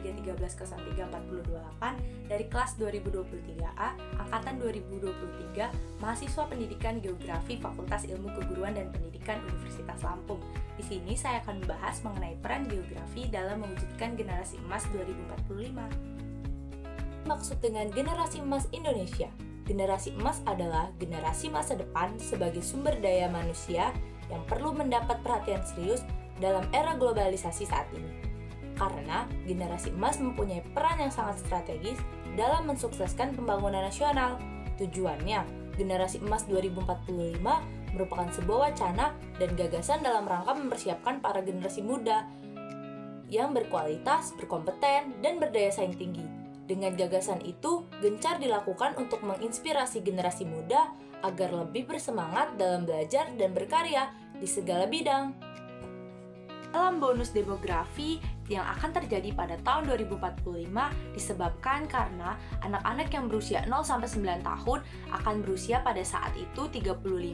2313-348 dari kelas 2023A, Angkatan 2023, mahasiswa Pendidikan Geografi Fakultas Ilmu Keguruan dan Pendidikan Universitas Lampung. Di sini saya akan membahas mengenai peran geografi dalam mewujudkan generasi emas 2045. Maksud dengan generasi emas Indonesia? Generasi emas adalah generasi masa depan sebagai sumber daya manusia yang perlu mendapat perhatian serius dalam era globalisasi saat ini. Karena generasi emas mempunyai peran yang sangat strategis dalam mensukseskan pembangunan nasional. Tujuannya, generasi emas 2045 merupakan sebuah wacana dan gagasan dalam rangka mempersiapkan para generasi muda yang berkualitas, berkompeten, dan berdaya saing tinggi. Dengan gagasan itu, gencar dilakukan untuk menginspirasi generasi muda agar lebih bersemangat dalam belajar dan berkarya di segala bidang. Dalam bonus demografi yang akan terjadi pada tahun 2045 disebabkan karena anak-anak yang berusia 0-9 tahun akan berusia pada saat itu 35-40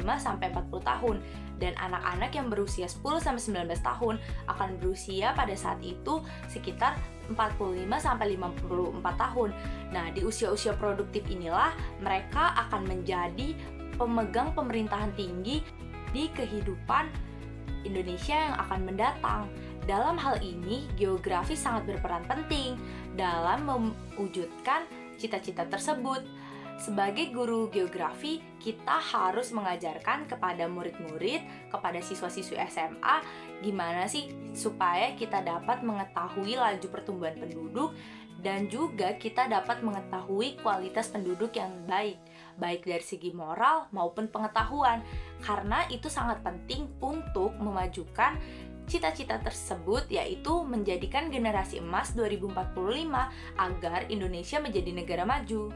tahun, dan anak-anak yang berusia 10-19 tahun akan berusia pada saat itu sekitar 45-54 tahun. Nah, di usia-usia produktif inilah mereka akan menjadi pemegang pemerintahan tinggi di kehidupan Indonesia yang akan mendatang. Dalam hal ini, geografi sangat berperan penting dalam mewujudkan cita-cita tersebut. Sebagai guru geografi, kita harus mengajarkan kepada murid-murid, kepada siswa-siswi SMA, gimana sih supaya kita dapat mengetahui laju pertumbuhan penduduk dan juga kita dapat mengetahui kualitas penduduk yang baik dari segi moral maupun pengetahuan, karena itu sangat penting untuk memajukan cita-cita tersebut, yaitu menjadikan generasi emas 2045 agar Indonesia menjadi negara maju.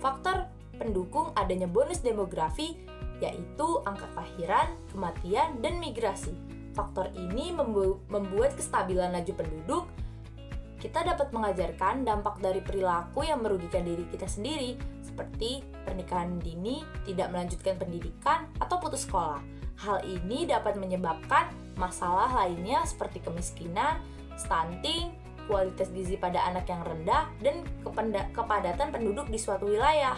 Faktor pendukung adanya bonus demografi yaitu angka kelahiran, kematian, dan migrasi. Faktor ini membuat kestabilan laju penduduk. Kita dapat mengajarkan dampak dari perilaku yang merugikan diri kita sendiri, seperti pernikahan dini, tidak melanjutkan pendidikan, atau putus sekolah. Hal ini dapat menyebabkan masalah lainnya seperti kemiskinan, stunting, kualitas gizi pada anak yang rendah, dan kepadatan penduduk di suatu wilayah.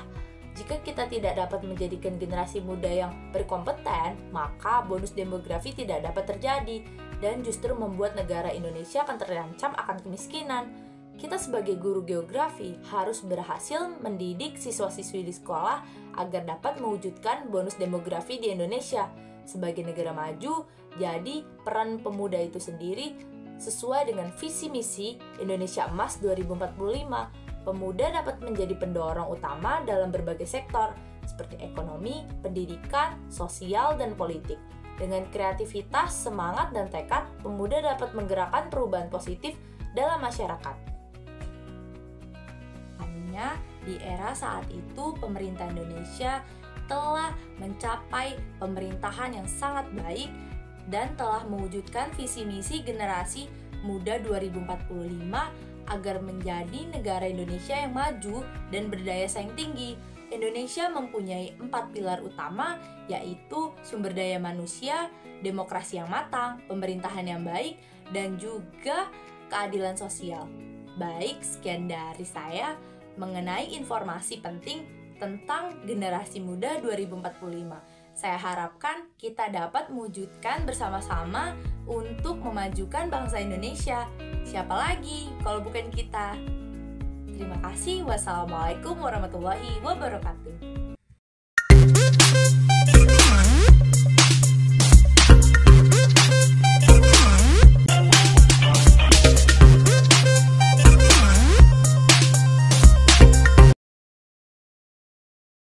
Jika kita tidak dapat menjadikan generasi muda yang berkompeten, maka bonus demografi tidak dapat terjadi dan justru membuat negara Indonesia akan terancam akan kemiskinan. Kita sebagai guru geografi harus berhasil mendidik siswa-siswi di sekolah agar dapat mewujudkan bonus demografi di Indonesia. Sebagai negara maju, jadi peran pemuda itu sendiri sesuai dengan visi misi Indonesia Emas 2045. Pemuda dapat menjadi pendorong utama dalam berbagai sektor seperti ekonomi, pendidikan, sosial, dan politik. Dengan kreativitas, semangat, dan tekad, pemuda dapat menggerakkan perubahan positif dalam masyarakat. Hanya di era saat itu, pemerintah Indonesia telah mencapai pemerintahan yang sangat baik dan telah mewujudkan visi misi generasi muda 2045 agar menjadi negara Indonesia yang maju dan berdaya saing tinggi. Indonesia mempunyai 4 pilar utama, yaitu sumber daya manusia, demokrasi yang matang, pemerintahan yang baik, dan juga keadilan sosial. Baik, sekian dari saya mengenai informasi penting tentang generasi muda 2045. Saya harapkan kita dapat mewujudkan bersama-sama untuk memajukan bangsa Indonesia. Siapa lagi kalau bukan kita? Terima kasih. Wassalamualaikum warahmatullahi wabarakatuh.